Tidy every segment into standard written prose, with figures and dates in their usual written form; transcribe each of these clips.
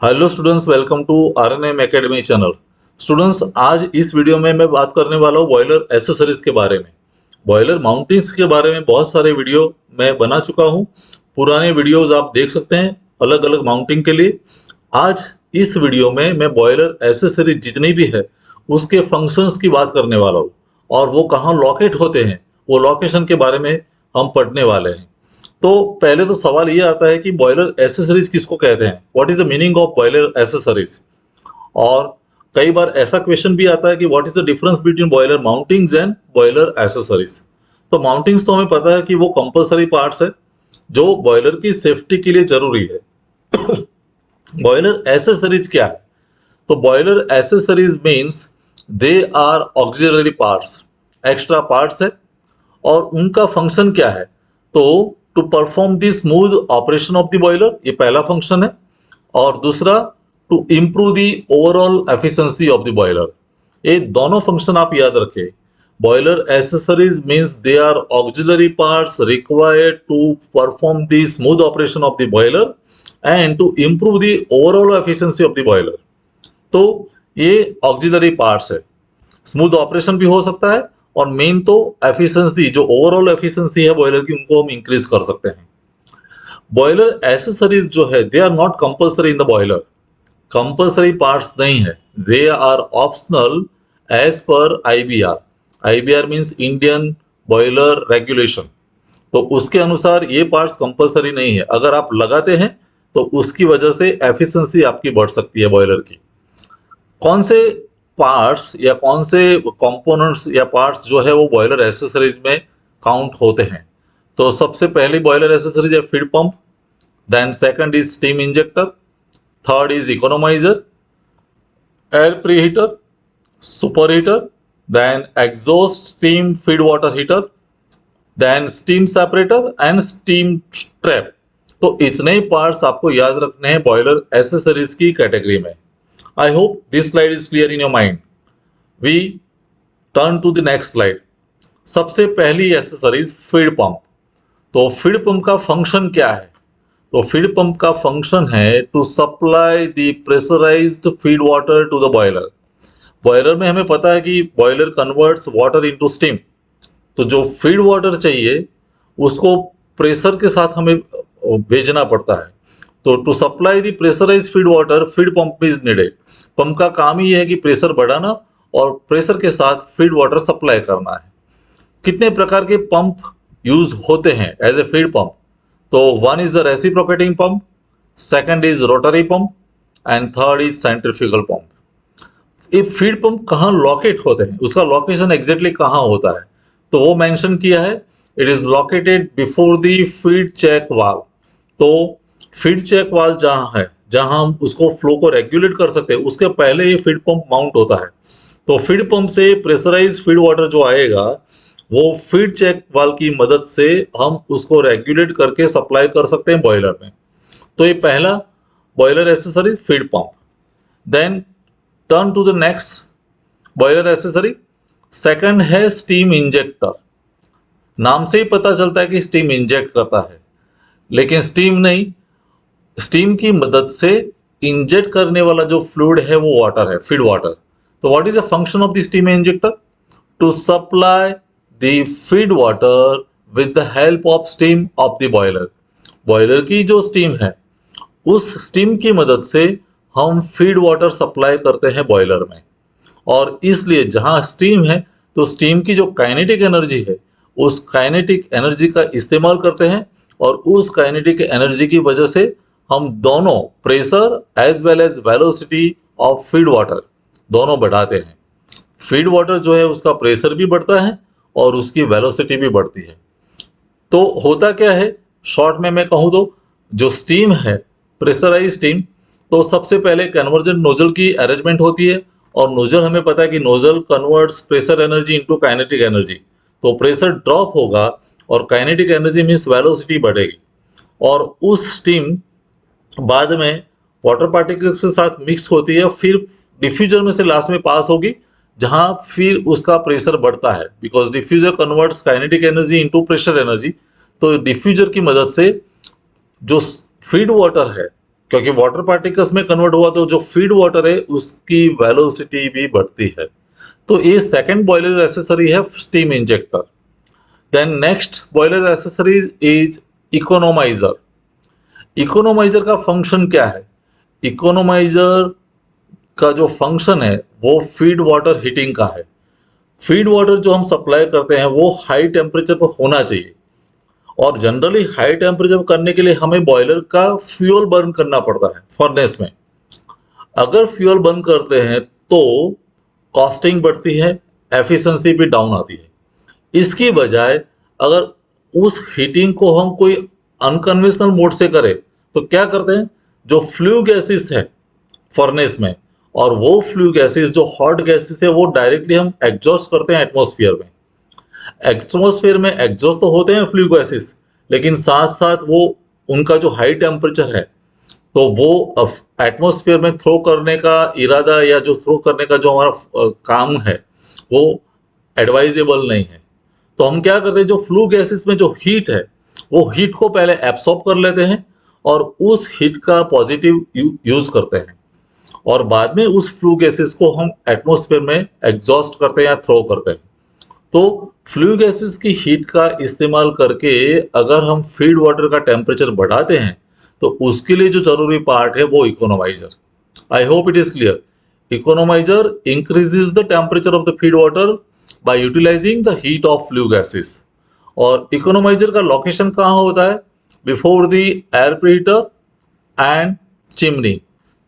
Hello students, welcome to RNM academy channel. Students, आज इस video में मैं बात करने वाला हूँ बॉयलर एसेसरीज के बारे में। बॉयलर माउंटिंग्स के बारे में बहुत सारे वीडियो मैं बना चुका हूँ। पुराने वीडियोस आप देख सकते हैं अलग अलग माउंटिंग के लिए। आज इस वीडियो में मैं बॉयलर एसेसरीज जितनी भी है उसके फंक्शंस की बात करने वाला हूँ और वो कहाँ लोकेट होते हैं, वो लोकेशन के बारे में हम पढ़ने वाले हैं। तो पहले तो सवाल ये आता है कि बॉयलर एसेसरीज किसको कहते हैं, what is the meaning of boiler accessories. और कई बार ऐसा क्वेश्चन भी आता है कि what is the difference between boiler mountings and boiler accessories. तो माउंटिंग्स तो हमें पता है कि वो कंपलसरी पार्ट्स है जो बॉयलर की सेफ्टी के लिए जरूरी है। बॉयलर एसेसरीज क्या है? तो boiler accessories means they are auxiliary parts, extra parts है। और उनका फंक्शन क्या है? तो to perform the smooth operation of the boiler, ये पहला फंक्शन है। और दूसरा, to improve the overall efficiency of the boiler. ये दोनों फंक्शन आप याद रखें। Boiler accessories means they are auxiliary parts required to perform the smooth operation of the boiler and to improve the overall efficiency of the boiler. तो ये auxiliary parts है, smooth operation भी हो सकता है और मेन तो एफिशिएंसी, जो ओवरऑल एफिशिएंसी है बॉयलर की, उनको हम इंक्रीज कर सकते हैं। बॉयलर एसेसरीज जो है they are not compulsory in the boiler, compulsory parts नहीं है, they are optional as per IBR. IBR means Indian boiler regulation. तो उसके अनुसार ये पार्ट्स कंपलसरी नहीं है, अगर आप लगाते हैं तो उसकी वजह से एफिशिएंसी आपकी बढ़ सकती है बॉयलर की। कौन से पार्ट्स या कौन से कंपोनेंट्स या पार्ट्स जो है वो बॉयलर एसेसरीज में काउंट होते हैं? तो सबसे पहली बॉयलर एसेसरीज है feed pump, then second is steam injector, third is economiser, air preheater, super heater, then exhaust steam feed water heater, then steam separator and steam trap. तो इतने parts आपको याद रखने हैं बॉयलर एसेसरीज की category में। I hope this slide is clear in your mind. We turn to the next slide. सबसे पहली एसेसरीज फीड पंप। तो फीड पंप का फंक्शन क्या है? तो फीड पंप का फंक्शन है to supply the pressurised feed water to the boiler. Boiler में हमें पता है कि boiler converts water into steam. तो जो फीड वाटर चाहिए उसको प्रेशर के साथ हमें भेजना पड़ता है। तो to supply the pressurise feed water, feed pump is needed. Pump का काम ही है कि प्रेशर बढ़ाना और प्रेशर के साथ फीड वाटर सप्लाई करना है। कितने प्रकार के पंप यूज होते हैं एज ए फीड पंप? तो one is the reciprocating pump, second is rotary pump and third is centrifugal pump. ये फीड पंप कहाँ लोकेट होते हैं, उसका लोकेशन एग्जैक्टली कहाँ होता है? तो वो मेंशन किया है, it is located before the feed check valve. तो फीड चेक वाल्व जहाँ है, जहाँ हम उसको फ्लो को रेगुलेट कर सकते हैं, उसके पहले ये फीड पंप माउंट होता है। तो फीड पंप से प्रेशराइज फीड वाटर जो आएगा वो फीड चेक वाल्व की मदद से हम उसको रेगुलेट करके सप्लाई कर सकते हैं बॉयलर में। तो ये पहला boiler accessories feed pump. Then turn to the next boiler accessory. Second है स्टीम इंजेक्टर। नाम से ही पता चलता है कि स्टीम इंजेक्ट करता है, लेकिन स्टीम नहीं, स्टीम की मदद से इंजेक्ट करने वाला जो फ्लूइड है वो वाटर है, फीड वाटर। तो what is the function of the steam injector? To supply the feed water with the help of steam of the boiler. Boiler की जो स्टीम है उस स्टीम की मदद से हम फीड वाटर सप्लाई करते हैं बॉयलर में। और इसलिए जहां स्टीम है तो स्टीम की जो काइनेटिक एनर्जी है उस काइनेटिक एनर्जी का इस्तेमाल करते हैं और उस काइनेटिक एनर्जी की वजह से हम दोनों pressure as well as velocity of feed water दोनों बढ़ाते हैं। फीड वाटर जो है उसका प्रेशर भी बढ़ता है और उसकी वेलोसिटी भी बढ़ती है। तो होता क्या है, शॉर्ट में मैं कहूँ तो जो स्टीम है, प्रेशराइज स्टीम, तो सबसे पहले कन्वर्जेंट नोजल की अरेंजमेंट होती है और नोजल, हमें पता है कि nozzle converts pressure energy into kinetic energy. तो प्रेशर ड्रॉप होगा और काइनेटिक एनर्जी मीन्स वेलोसिटी बढ़ेगी और उस स्टीम बाद में वाटर पार्टिकल्स के साथ मिक्स होती है, फिर डिफ्यूजर में से लास्ट में पास होगी जहां फिर उसका प्रेशर बढ़ता है, because diffuser converts kinetic energy into pressure energy. तो डिफ्यूजर की मदद से जो फीड वाटर है, क्योंकि वाटर पार्टिकल्स में कन्वर्ट हुआ तो जो फीड वाटर है उसकी वेलोसिटी भी बढ़ती है। तो ये सेकंड बॉयलर एसेसरी है steam injector. Then next boiler accessory is economiser. Economiser का फंक्शन क्या है? इकोनोमाइजर का जो फंक्शन है वो फीड वाटर हीटिंग का है। फीड वाटर जो हम सप्लाई करते हैं वो हाई टेम्परेचर पर होना चाहिए, और जनरली हाई टेम्परेचर करने के लिए हमें बॉयलर का फ्यूल बर्न करना पड़ता है फर्नेस में। अगर फ्यूल बर्न करते हैं तो कॉस्टिंग बढ़ती है, एफिशिएंसी भी डाउन आती है। इसकी बजाय अगर उस हीटिंग को हम कोई अनकन्वेंशनल मोड से करें तो क्या करते हैं, जो फ्लू गैसेस है फर्नेस में, और वो फ्लू गैसेस जो हॉट गैसेस है वो डायरेक्टली हम एग्जॉस्ट करते हैं एटमॉस्फेयर में। एटमॉस्फेयर में एग्जॉस्ट तो होते हैं फ्लू गैसेस, लेकिन साथ साथ वो उनका जो हाई टेम्परेचर है तो वो एटमॉस्फेयर में थ्रो करने का इरादा या जो थ्रो करने का जो हमारा काम है वो एडवाइजेबल नहीं है। तो हम क्या करते हैं, जो फ्लू गैसेस में जो हीट है वो हीट को पहले एब्सॉर्ब कर लेते हैं और उस हीट का पॉजिटिव यूज करते हैं, और बाद में उस फ्लू गैसेस को हम एटमॉस्फेयर में एग्जॉस्ट करते हैं या थ्रो करते हैं। तो फ्लू गैसेस की हीट का इस्तेमाल करके अगर हम फीड वाटर का टेम्परेचर बढ़ाते हैं तो उसके लिए जो जरूरी पार्ट है वो economiser. I hope it is clear. Economiser increases the temperature of the feed water by utilising the heat of flue gases. और इकोनोमाइजर का लोकेशन कहाँ होता है? Before the air preheater and chimney.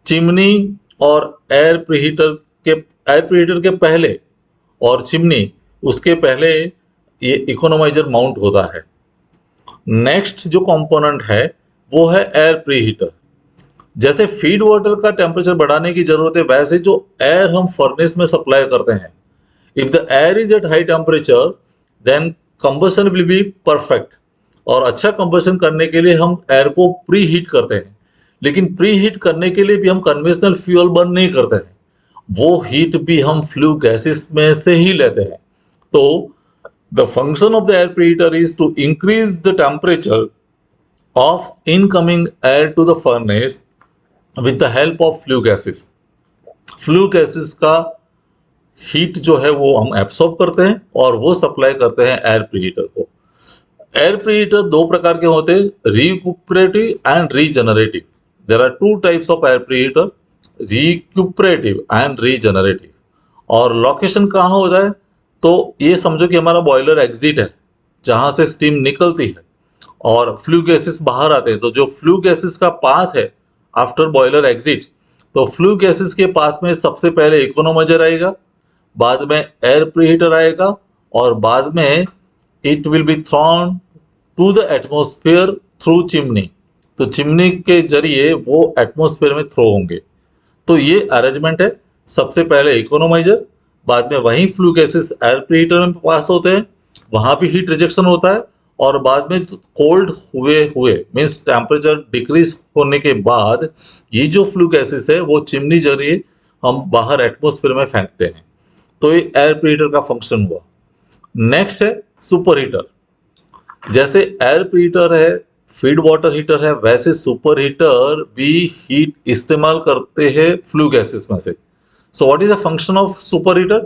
Chimney और air preheater के पहले और chimney उसके पहले ये इकोनोमाइजर माउंट होता है। नेक्स्ट जो कंपोनेंट है वो है एयर प्रीहीटर। जैसे फीड वाटर का टेम्परेचर बढ़ाने की जरूरत है, वैसे जो एयर हम फर्नेस में सप्लाई करते हैं, if the air is at high temperature then combustion will be perfect. और अच्छा कंबशन करने के लिए हम एयर को प्री हीट करते हैं, लेकिन प्री हीट करने के लिए भी हम कन्वेंशनल फ्यूल बर्न नहीं करते हैं, वो हीट भी हम फ्लू गैसेस में से ही लेते हैं। तो the function of the air preheater is to increase the temperature of incoming air to the furnace with the help of flue gases. Flu gases का हीट जो है वो हम एब्सॉर्ब करते हैं और वो सप्लाई करते हैं एयर प्रीहीटर को। एयर प्रीहीटर दो प्रकार के होते हैं, recuperative and regenerative. There are two types of air preheater, recuperative and regenerative. और लोकेशन कहाँ होता है? तो ये समझो कि हमारा बॉयलर एग्जिट है जहाँ से स्टीम निकलती है और फ्लू गैसेस बाहर आते हैं। तो जो फ्लू गैसेस का पाथ है आफ्टर बॉयलर एग्जिट, तो फ्लू गैसेस के पाथ में सबसे पहले इकोनोमाइजर आएगा, बाद में एयर प्रीहीटर आएगा, और बाद में it will be thrown to the atmosphere through chimney. तो चिमनी के जरिए वो एटमॉस्फेयर में थ्रो होंगे। तो ये अरेंजमेंट है, सबसे पहले इकोनोमाइजर, बाद में वहीं फ्लू गैसेस एयर प्रीहीटर में पास होते हैं, वहां भी हीट रिजेक्शन होता है, और बाद में कोल्ड हुए हुए मीन्स टेम्परेचर डिक्रीज होने के बाद ये जो फ्लू गैसेस है वो चिमनी जरिए हम बाहर एटमॉस्फेयर में फेंकते हैं। तो ये एयर प्रीहीटर का फंक्शन हुआ। नेक्स्ट है सुपर हीटर। जैसे एयर प्रीहीटर है, फीड वाटर हीटर है, वैसे सुपर हीटर भी हीट इस्तेमाल करते हैं फ्लू गैसेस में से। So what is the function of superheater?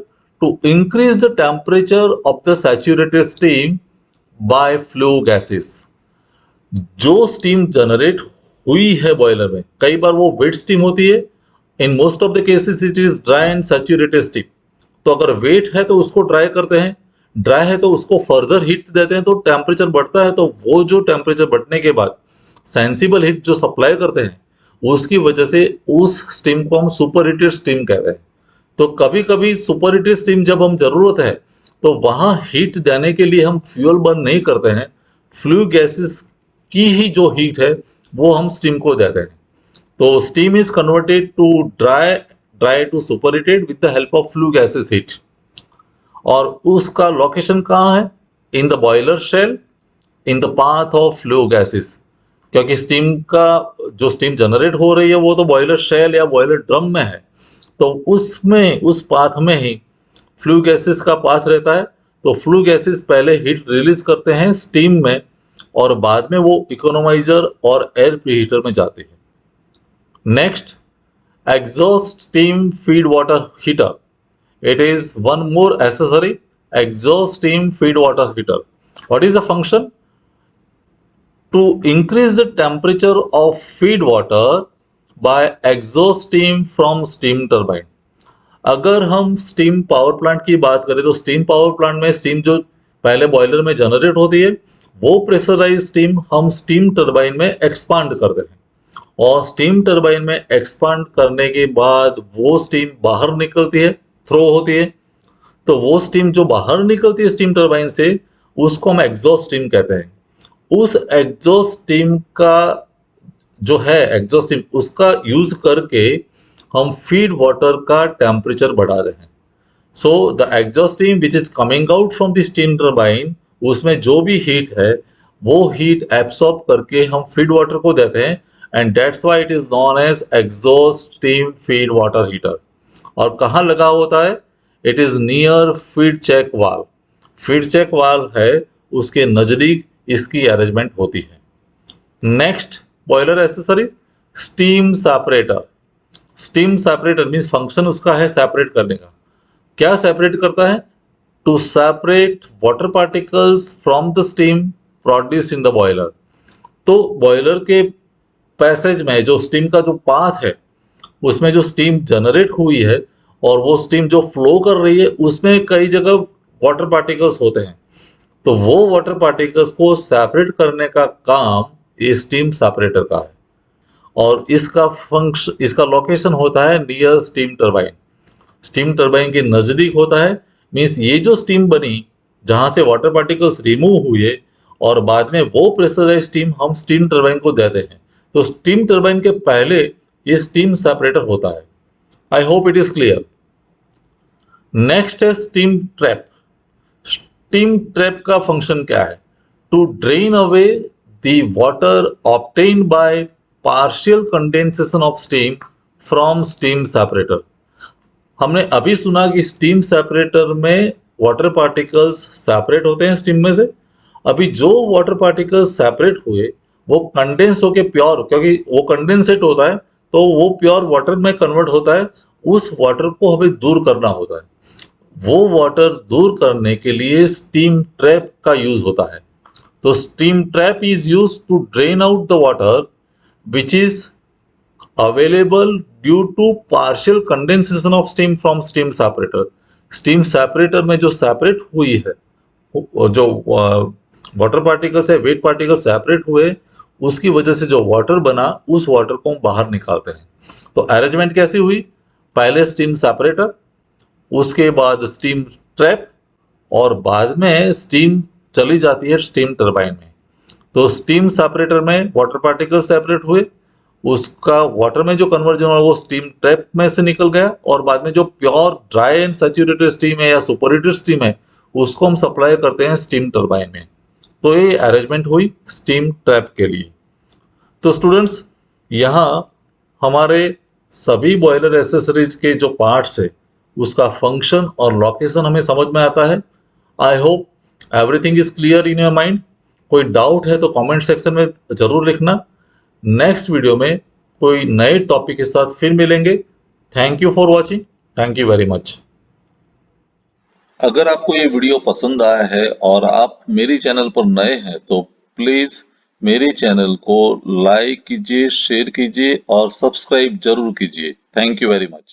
To increase the temperature of the saturated steam by flue gases. जो स्टीम जनरेट हुई है बॉयलर में, कई बार वो वेट स्टीम होती है, in most of the cases it is dry and saturated steam. तो अगर वेट है तो उसको ड्राई करते हैं, ड्राई है तो उसको फर्दर हीट देते हैं, तो टेम्परेचर बढ़ता है। तो वो जो टेम्परेचर बढ़ने के बाद सेंसिबल हीट जो सप्लाई करते हैं उसकी वजह से उस स्टीम को हम सुपर हीटेड स्टीम कहते हैं। तो कभी कभी सुपर हीटेड स्टीम जब हम जरूरत है तो वहां हीट देने के लिए हम फ्यूल बर्न नहीं करते हैं, फ्लू गैसेस की ही जो हीट है वो हम स्टीम को देते हैं। तो steam is converted to dry to super heated with the help of flue gases heat. और उसका लोकेशन कहाँ है? In the boiler shell, in the path of flue gases. क्योंकि स्टीम का जो स्टीम जनरेट हो रही है वो तो बॉयलर शेल या बॉयलर ड्रम में है, तो उसमें उस पाथ में ही फ्लू गैसेस का पाथ रहता है। तो फ्लू गैसेस पहले हीट रिलीज करते हैं स्टीम में, और बाद में वो इकोनोमाइजर और एयर प्रीहीटर में जाते हैं। Next, exhaust steam feed water heater. It is one more accessory, exhaust steam feed water heater. What is the function? To increase the temperature of feed water by exhaust steam from steam turbine. अगर हम steam power plant की बात करें तो steam power plant में steam जो पहले boiler में जनरेट होती है, वो प्रेशराइज स्टीम हम स्टीम टरबाइन में एक्सपांड करते हैं और स्टीम टरबाइन में एक्सपांड करने के बाद वो स्टीम बाहर निकलती है, थ्रो होती है। तो वो स्टीम जो बाहर निकलती है स्टीम टरबाइन से, उसको हम एग्जॉस्ट स्टीम कहते हैं। उस एग्जॉस्ट स्टीम का जो है एग्जॉस्ट स्टीम, उसका यूज करके हम फीड वाटर का टेम्परेचर बढ़ा रहे हैं। So the exhaust steam which is coming out from the steam turbine, उसमें जो भी हीट है वो हीट एब्सॉर्ब करके हम फीड वाटर को देते हैं, and that's why it is known as exhaust steam feed water heater. और कहाँ लगा होता है? It is near feed check valve. फीड चेक वाल्व है उसके नजदीक इसकी अरेंजमेंट होती है। Next boiler accessory, steam separator. Steam separator means function उसका है सेपरेट करने का। क्या सेपरेट करता है? To separate water particles from the steam produce in the boiler. तो बॉयलर के पैसेज में जो स्टीम का जो पाथ है, उसमें जो स्टीम जनरेट हुई है और वो स्टीम जो फ्लो कर रही है, उसमें कई जगह वाटर पार्टिकल्स होते हैं। तो वो वाटर पार्टिकल्स को सेपरेट करने का काम ये स्टीम सेपरेटर का है। और इसका लोकेशन होता है near steam turbine. Steam turbine के नजदीक होता है। मीन्स ये जो स्टीम बनी जहां से वाटर पार्टिकल्स रिमूव हुए और बाद में वो प्रेशराइज स्टीम हम स्टीम टरबाइन को देते हैं, तो स्टीम टरबाइन के पहले ये स्टीम सेपरेटर होता है। I hope it is clear. Next है स्टीम ट्रैप। स्टीम ट्रैप का फंक्शन क्या है? To drain away the water obtain by partial condensation of steam from steam separator. हमने अभी सुना कि स्टीम सेपरेटर में वाटर पार्टिकल्स सेपरेट होते हैं स्टीम में से। अभी जो वाटर पार्टिकल्स सेपरेट हुए वो कंडेंस होके प्योर, क्योंकि वो कंडेंसेट होता है तो वो प्योर वाटर में कन्वर्ट होता है। उस वाटर को हमें दूर करना होता है। वो वाटर दूर करने के लिए स्टीम ट्रैप का यूज होता है। तो steam trap is use to drain out the water which is available due to partial condensation of steam from steam separator। Steam separator में जो सेपरेट हुई है, जो वाटर पार्टिकल्स है, वेट पार्टिकल्स सेपरेट हुए, उसकी वजह से जो वाटर बना, उस वाटर को हम बाहर निकालते हैं। तो अरेंजमेंट कैसी हुई? पहले स्टीम सेपरेटर, उसके बाद स्टीम ट्रैप, और बाद में स्टीम चली जाती है स्टीम टरबाइन में। तो स्टीम सेपरेटर में वाटर पार्टिकल सेपरेट हुए, उसका वाटर में जो कन्वर्जन हुआ वो स्टीम ट्रैप में से निकल गया, और बाद में जो pure dry and saturated steam है या सुपरहीटेड स्टीम है, उसको हम सप्लाई करते हैं स्टीम टरबाइन में। तो ये अरेंजमेंट हुई स्टीम ट्रैप के लिए। तो स्टूडेंट्स, यहाँ हमारे सभी बॉयलर एसेसरीज के जो पार्ट्स है, उसका फंक्शन और लोकेशन हमें समझ में आता है। I hope everything is clear in your mind. कोई डाउट है तो कमेंट सेक्शन में जरूर लिखना। नेक्स्ट वीडियो में कोई नए टॉपिक के साथ फिर मिलेंगे। Thank you for watching. Thank you very much. अगर आपको ये वीडियो पसंद आया है और आप मेरी चैनल पर नए हैं तो प्लीज मेरे चैनल को लाइक कीजिए, शेयर कीजिए और सब्सक्राइब जरूर कीजिए। Thank you very much.